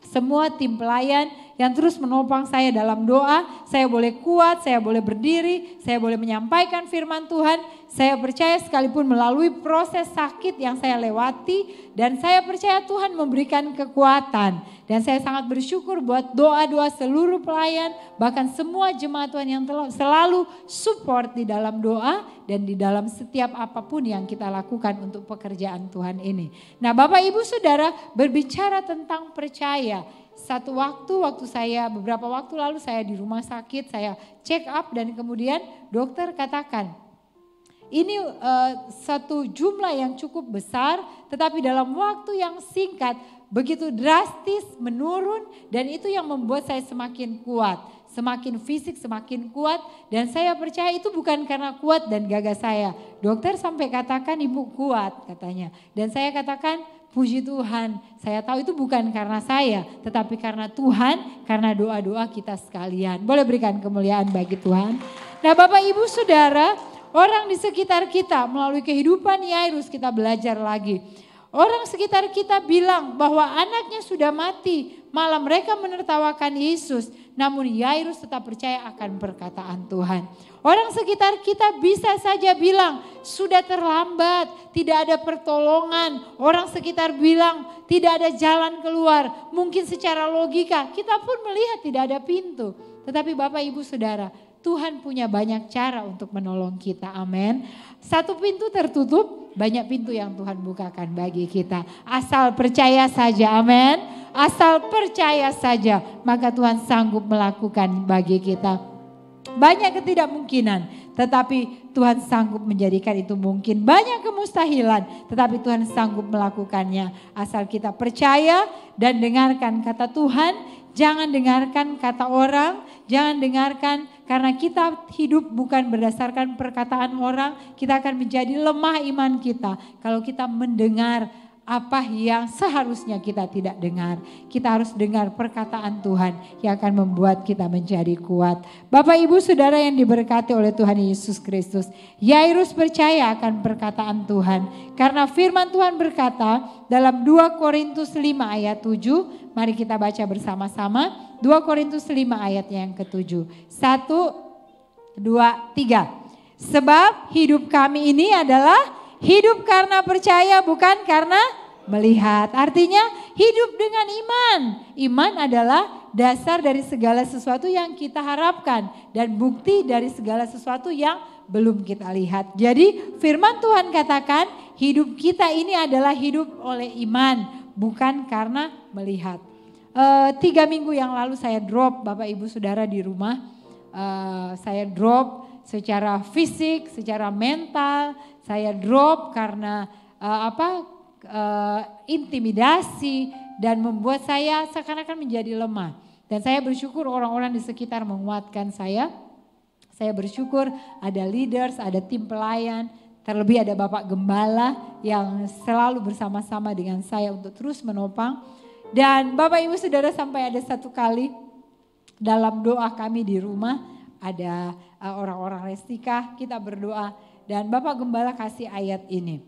semua tim pelayan yang terus menopang saya dalam doa. Saya boleh kuat, saya boleh berdiri, saya boleh menyampaikan firman Tuhan. Saya percaya sekalipun melalui proses sakit yang saya lewati, dan saya percaya Tuhan memberikan kekuatan. Dan saya sangat bersyukur buat doa-doa seluruh pelayan, bahkan semua jemaat Tuhan yang selalu support di dalam doa dan di dalam setiap apapun yang kita lakukan untuk pekerjaan Tuhan ini. Nah, Bapak Ibu Saudara, berbicara tentang percaya. Satu waktu saya beberapa waktu lalu saya di rumah sakit, saya check up dan kemudian dokter katakan, ini satu jumlah yang cukup besar, tetapi dalam waktu yang singkat begitu drastis menurun, dan itu yang membuat saya semakin kuat, semakin fisik semakin kuat, dan saya percaya itu bukan karena kuat dan gagah saya. Dokter sampai katakan ibu kuat katanya, dan saya katakan puji Tuhan, saya tahu itu bukan karena saya, tetapi karena Tuhan, karena doa-doa kita sekalian. Boleh berikan kemuliaan bagi Tuhan. Nah, Bapak Ibu Saudara, orang di sekitar kita melalui kehidupan Yairus kita belajar lagi. Orang sekitar kita bilang bahwa anaknya sudah mati, malah mereka menertawakan Yesus. Namun Yairus tetap percaya akan perkataan Tuhan. Orang sekitar kita bisa saja bilang sudah terlambat, tidak ada pertolongan. Orang sekitar bilang tidak ada jalan keluar. Mungkin secara logika kita pun melihat tidak ada pintu. Tetapi Bapak Ibu Saudara, Tuhan punya banyak cara untuk menolong kita, amin. Satu pintu tertutup, banyak pintu yang Tuhan bukakan bagi kita. Asal percaya saja, amin. Asal percaya saja, maka Tuhan sanggup melakukan bagi kita. Banyak ketidakmungkinan, tetapi Tuhan sanggup menjadikan itu mungkin. Banyak kemustahilan, tetapi Tuhan sanggup melakukannya. Asal kita percaya dan dengarkan kata Tuhan. Jangan dengarkan kata orang, jangan dengarkan karena kita hidup bukan berdasarkan perkataan orang. Kita akan menjadi lemah iman kita kalau kita mendengar apa yang seharusnya kita tidak dengar. Kita harus dengar perkataan Tuhan yang akan membuat kita menjadi kuat. Bapak Ibu Saudara yang diberkati oleh Tuhan Yesus Kristus, Yairus percaya akan perkataan Tuhan. Karena firman Tuhan berkata dalam 2 Korintus 5 ayat 7, mari kita baca bersama-sama. 2 Korintus 5 ayat yang ke-7. 1, 2, 3. Sebab hidup kami ini adalah hidup karena percaya, bukan karena melihat. Artinya hidup dengan iman. Iman adalah dasar dari segala sesuatu yang kita harapkan dan bukti dari segala sesuatu yang belum kita lihat. Jadi firman Tuhan katakan hidup kita ini adalah hidup oleh iman, bukan karena melihat. 3 minggu yang lalu saya drop Bapak Ibu Saudara di rumah. Saya drop secara fisik, secara mental. Saya drop karena intimidasi dan membuat saya seakan-akan menjadi lemah. Dan saya bersyukur orang-orang di sekitar menguatkan saya. Saya bersyukur ada leaders, ada tim pelayan, terlebih ada Bapak Gembala yang selalu bersama-sama dengan saya untuk terus menopang. Dan Bapak Ibu Saudara, sampai ada satu kali dalam doa kami di rumah, ada orang-orang Restika, kita berdoa. Dan Bapak Gembala kasih ayat ini.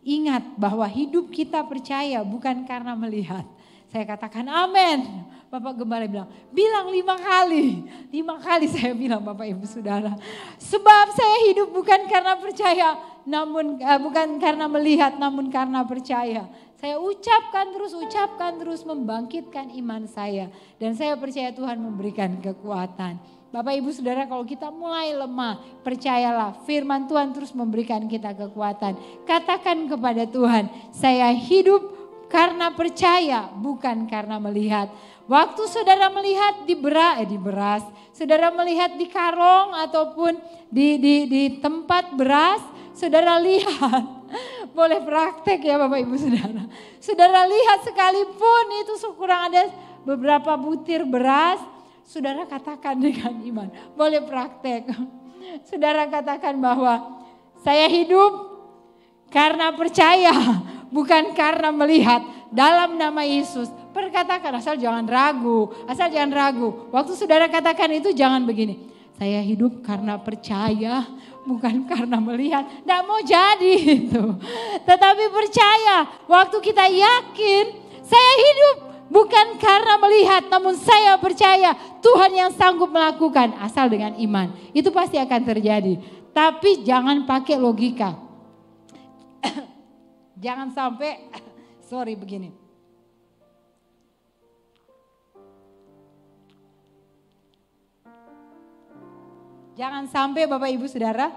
Ingat bahwa hidup kita percaya bukan karena melihat. Saya katakan amin. Bapak Gembala bilang 5 kali. 5 kali saya bilang Bapak Ibu Saudara. Sebab saya hidup bukan karena percaya, namun bukan karena melihat, namun karena percaya. Saya ucapkan terus membangkitkan iman saya. Dan saya percaya Tuhan memberikan kekuatan. Bapak Ibu Saudara, kalau kita mulai lemah, percayalah firman Tuhan terus memberikan kita kekuatan. Katakan kepada Tuhan, saya hidup karena percaya bukan karena melihat. Waktu saudara melihat di beras, saudara melihat di karong ataupun di tempat beras, saudara lihat. Boleh praktek ya Bapak Ibu Saudara. Saudara lihat sekalipun itu kurang ada beberapa butir beras, saudara katakan dengan iman, boleh praktek. Saudara katakan bahwa saya hidup karena percaya, bukan karena melihat. Dalam nama Yesus, perkatakan, asal jangan ragu, asal jangan ragu. Waktu saudara katakan itu jangan begini, saya hidup karena percaya, bukan karena melihat. Tidak mau jadi itu. Tetapi percaya, waktu kita yakin, saya hidup bukan karena melihat, namun saya percaya Tuhan yang sanggup melakukan asal dengan iman. Itu pasti akan terjadi. Tapi jangan pakai logika. Jangan sampai, begini. Jangan sampai Bapak Ibu Saudara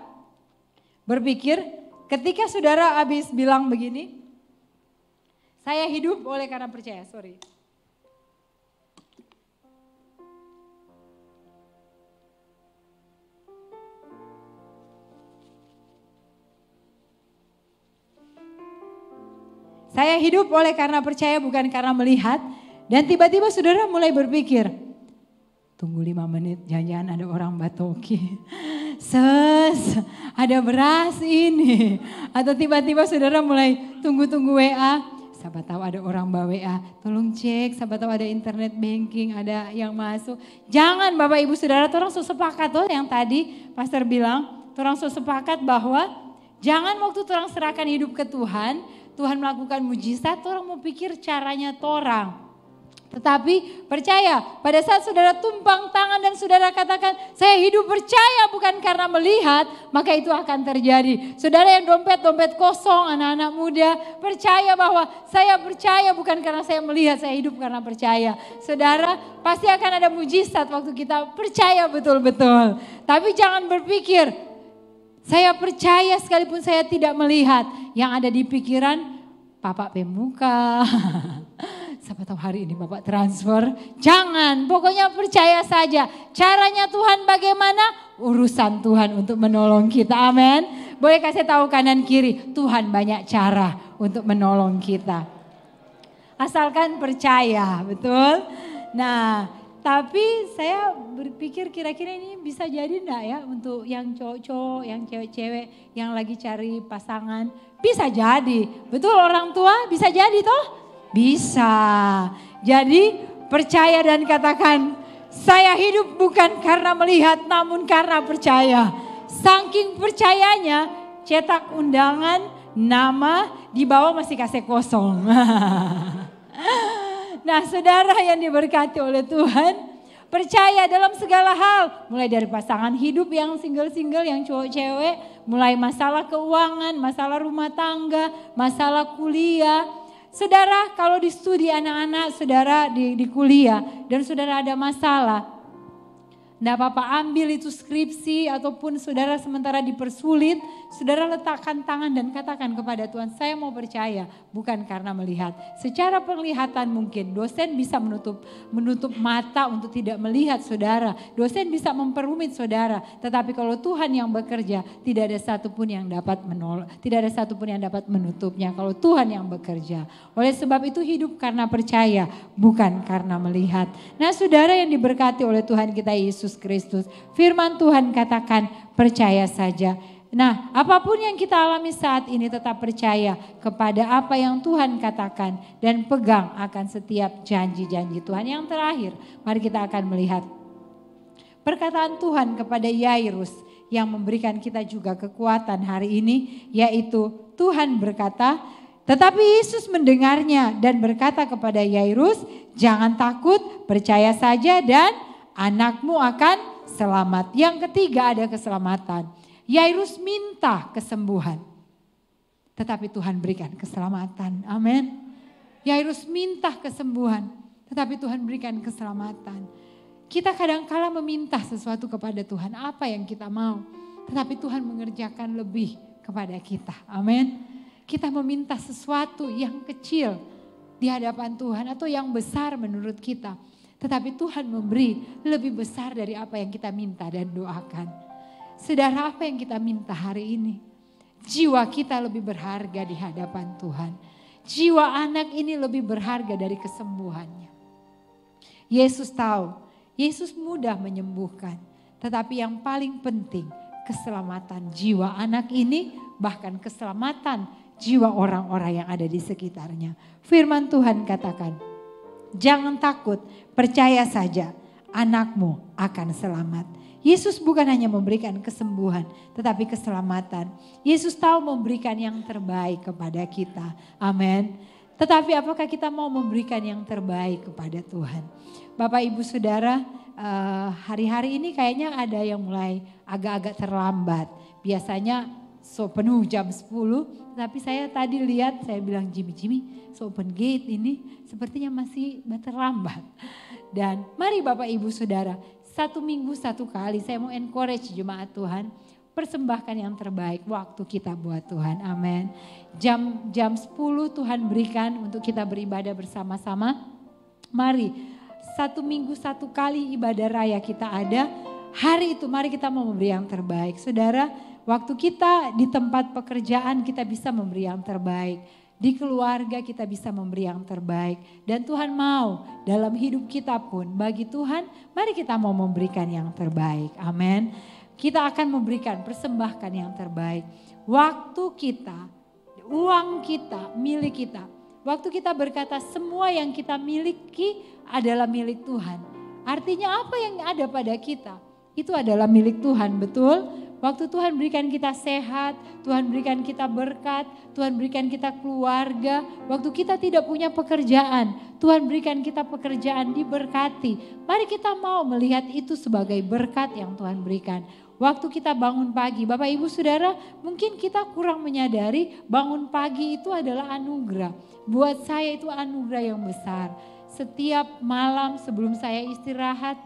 berpikir ketika saudara habis bilang begini, saya hidup oleh karena percaya, Saya hidup oleh karena percaya bukan karena melihat. Dan tiba-tiba saudara mulai berpikir, tunggu 5 menit, jangan ada orang batoki. Ada beras ini. Atau tiba-tiba saudara mulai tunggu-tunggu WA. Siapa tahu ada orang bawa WA, tolong cek, siapa tahu ada internet banking, ada yang masuk. Jangan Bapak Ibu Saudara, orang sepakat yang tadi Pastor bilang, orang sepakat bahwa jangan waktu orang serahkan hidup ke Tuhan, Tuhan melakukan mujizat, orang mau pikir caranya torang. Tetapi percaya, pada saat saudara tumpang tangan dan saudara katakan, saya hidup percaya bukan karena melihat, maka itu akan terjadi. Saudara yang dompet kosong, anak-anak muda, percaya bahwa saya percaya bukan karena saya melihat, saya hidup karena percaya. Saudara, pasti akan ada mujizat waktu kita percaya betul-betul. Tapi jangan berpikir, saya percaya sekalipun saya tidak melihat. Yang ada di pikiran, Bapak pemuka. Siapa tahu hari ini Bapak transfer. Jangan, pokoknya percaya saja. Caranya Tuhan bagaimana? Urusan Tuhan untuk menolong kita. Amin. Boleh kasih tahu kanan kiri, Tuhan banyak cara untuk menolong kita. Asalkan percaya, betul? Nah, tapi saya berpikir kira-kira ini bisa jadi enggak ya untuk yang cowok-cowok, yang cewek-cewek yang lagi cari pasangan. Bisa jadi, betul orang tua bisa jadi toh? Bisa. Jadi percaya dan katakan, saya hidup bukan karena melihat namun karena percaya. Saking percayanya cetak undangan, nama di bawah masih kasih kosong. Nah saudara yang diberkati oleh Tuhan, percaya dalam segala hal. Mulai dari pasangan hidup yang single-single, yang cowok-cewek. Mulai masalah keuangan, masalah rumah tangga, masalah kuliah. Saudara kalau di studi anak-anak, saudara di kuliah dan saudara ada masalah. Tidak apa-apa ambil itu skripsi ataupun saudara sementara dipersulit. Saudara letakkan tangan dan katakan kepada Tuhan, saya mau percaya bukan karena melihat. Secara penglihatan mungkin dosen bisa menutup mata untuk tidak melihat saudara. Dosen bisa memperumit saudara. Tetapi kalau Tuhan yang bekerja tidak ada satupun yang dapat menolak. Tidak ada satupun yang dapat menutupnya kalau Tuhan yang bekerja. Oleh sebab itu hidup karena percaya bukan karena melihat. Nah saudara yang diberkati oleh Tuhan kita Yesus Kristus. Firman Tuhan katakan percaya saja. Nah apapun yang kita alami saat ini tetap percaya kepada apa yang Tuhan katakan. Dan pegang akan setiap janji-janji Tuhan. Yang terakhir mari kita akan melihat perkataan Tuhan kepada Yairus. Yang memberikan kita juga kekuatan hari ini. Yaitu Tuhan berkata, tetapi Yesus mendengarnya dan berkata kepada Yairus, jangan takut, percaya saja dan anakmu akan selamat. Yang ketiga ada keselamatan. Yairus minta kesembuhan. Tetapi Tuhan berikan keselamatan. Amin. Yairus minta kesembuhan. Tetapi Tuhan berikan keselamatan. Kita kadang-kala meminta sesuatu kepada Tuhan. Apa yang kita mau. Tetapi Tuhan mengerjakan lebih kepada kita. Amin. Kita meminta sesuatu yang kecil di hadapan Tuhan. Atau yang besar menurut kita. Tetapi Tuhan memberi lebih besar dari apa yang kita minta dan doakan. Saudara apa yang kita minta hari ini? Jiwa kita lebih berharga di hadapan Tuhan. Jiwa anak ini lebih berharga dari kesembuhannya. Yesus tahu, Yesus mudah menyembuhkan. Tetapi yang paling penting keselamatan jiwa anak ini, bahkan keselamatan jiwa orang-orang yang ada di sekitarnya. Firman Tuhan katakan, jangan takut, percaya saja, anakmu akan selamat. Yesus bukan hanya memberikan kesembuhan, tetapi keselamatan. Yesus tahu memberikan yang terbaik kepada kita. Amin. Tetapi apakah kita mau memberikan yang terbaik kepada Tuhan? Bapak Ibu Saudara, hari-hari ini kayaknya ada yang mulai agak-agak terlambat. Biasanya penuh jam 10, tapi saya tadi lihat, saya bilang Jimmy, open gate ini sepertinya masih terlambat. Dan mari Bapak Ibu Saudara, 1 minggu 1 kali saya mau encourage jemaat Tuhan, persembahkan yang terbaik waktu kita buat Tuhan. Amin. Jam 10 Tuhan berikan untuk kita beribadah bersama-sama. Mari 1 minggu 1 kali ibadah raya kita ada. Hari itu mari kita mau memberi yang terbaik. Saudara, waktu kita di tempat pekerjaan kita bisa memberi yang terbaik. Di keluarga kita bisa memberi yang terbaik. Dan Tuhan mau dalam hidup kita pun bagi Tuhan mari kita mau memberikan yang terbaik. Amin. Kita akan memberikan, persembahkan yang terbaik. Waktu kita, uang kita, milik kita. Waktu kita berkata semua yang kita miliki adalah milik Tuhan. Artinya apa yang ada pada kita? Itu adalah milik Tuhan, betul? Waktu Tuhan berikan kita sehat, Tuhan berikan kita berkat, Tuhan berikan kita keluarga. Waktu kita tidak punya pekerjaan, Tuhan berikan kita pekerjaan, diberkati. Mari kita mau melihat itu sebagai berkat yang Tuhan berikan. Waktu kita bangun pagi, Bapak Ibu Saudara, mungkin kita kurang menyadari bangun pagi itu adalah anugerah. Buat saya itu anugerah yang besar. Setiap malam sebelum saya istirahat,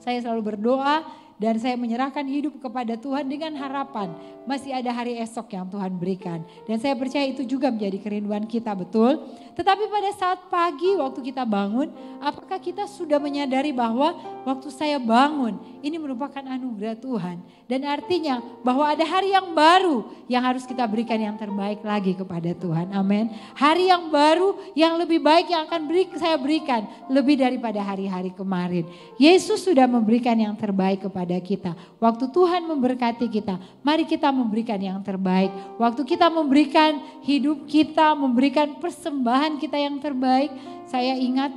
saya selalu berdoa dan saya menyerahkan hidup kepada Tuhan dengan harapan masih ada hari esok yang Tuhan berikan. Dan saya percaya itu juga menjadi kerinduan kita, betul? Tetapi pada saat pagi waktu kita bangun, apakah kita sudah menyadari bahwa waktu saya bangun ini merupakan anugerah Tuhan. Dan artinya bahwa ada hari yang baru yang harus kita berikan yang terbaik lagi kepada Tuhan. Amin. Hari yang baru yang lebih baik yang akan saya berikan lebih daripada hari-hari kemarin. Yesus sudah memberikan yang terbaik kepada kita. Waktu Tuhan memberkati kita, mari kita memberikan yang terbaik. Waktu kita memberikan hidup kita, memberikan persembahan kita yang terbaik. Saya ingat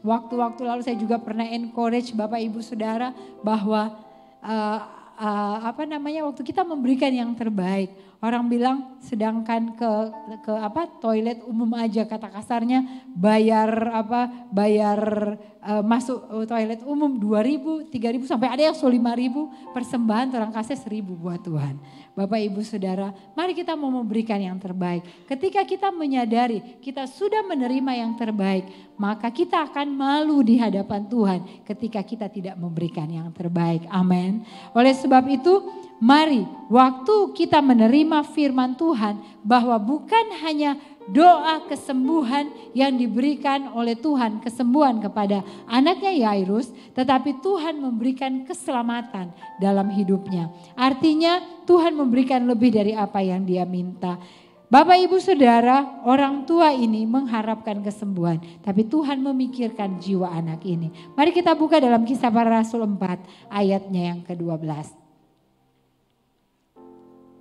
waktu-waktu lalu saya juga pernah encourage Bapak Ibu Saudara bahwa waktu kita memberikan yang terbaik. Orang bilang sedangkan ke toilet umum aja kata kasarnya bayar masuk toilet umum 2.000, 3.000 sampai ada yang 5.000, persembahan orang kasih 1.000 buat Tuhan. Bapak Ibu Saudara, mari kita mau memberikan yang terbaik. Ketika kita menyadari kita sudah menerima yang terbaik, maka kita akan malu di hadapan Tuhan ketika kita tidak memberikan yang terbaik. Amin. Oleh sebab itu, mari waktu kita menerima firman Tuhan bahwa bukan hanya doa kesembuhan yang diberikan oleh Tuhan, kesembuhan kepada anaknya Yairus, tetapi Tuhan memberikan keselamatan dalam hidupnya. Artinya Tuhan memberikan lebih dari apa yang dia minta. Bapak Ibu Saudara, orang tua ini mengharapkan kesembuhan, tapi Tuhan memikirkan jiwa anak ini. Mari kita buka dalam Kisah Para Rasul 4 ayatnya yang ke-12.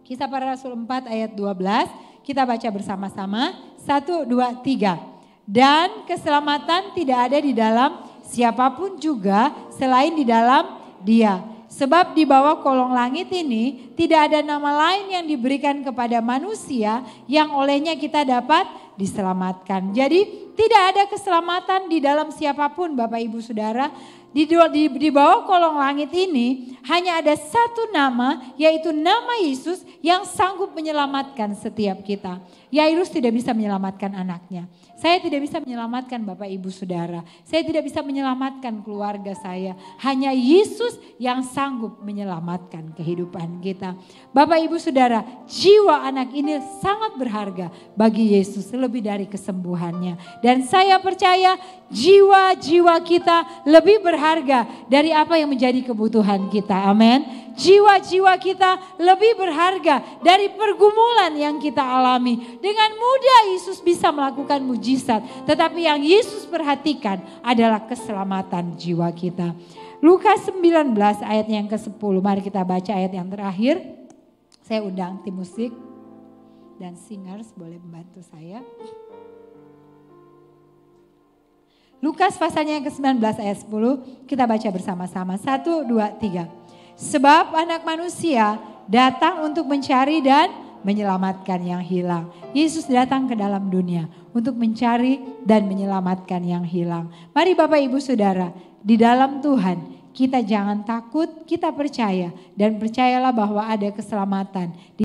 Kisah Para Rasul 4 ayat 12. Kita baca bersama-sama, 1, 2, 3. Dan keselamatan tidak ada di dalam siapapun juga selain di dalam Dia. Sebab di bawah kolong langit ini tidak ada nama lain yang diberikan kepada manusia yang olehnya kita dapat diselamatkan. Jadi tidak ada keselamatan di dalam siapapun Bapak Ibu Saudara. Di bawah kolong langit ini hanya ada satu nama, yaitu nama Yesus yang sanggup menyelamatkan setiap kita. Yairus tidak bisa menyelamatkan anaknya. Saya tidak bisa menyelamatkan Bapak Ibu Saudara. Saya tidak bisa menyelamatkan keluarga saya. Hanya Yesus yang sanggup menyelamatkan kehidupan kita. Bapak Ibu Saudara, jiwa anak ini sangat berharga bagi Yesus lebih dari kesembuhannya. Dan saya percaya jiwa-jiwa kita lebih berharga dari apa yang menjadi kebutuhan kita. Amin. Jiwa-jiwa kita lebih berharga dari pergumulan yang kita alami. Dengan mudah Yesus bisa melakukan mujizat. Tetapi yang Yesus perhatikan adalah keselamatan jiwa kita. Lukas 19 ayat yang ke-10. Mari kita baca ayat yang terakhir. Saya undang tim musik. dan singers boleh membantu saya. Lukas pasalnya yang ke-19 ayat 10, kita baca bersama-sama. 1, 2, 3. Sebab anak manusia datang untuk mencari dan menyelamatkan yang hilang. Yesus datang ke dalam dunia untuk mencari dan menyelamatkan yang hilang. Mari Bapak Ibu Saudara, di dalam Tuhan kita jangan takut, kita percaya. Dan percayalah bahwa ada keselamatan.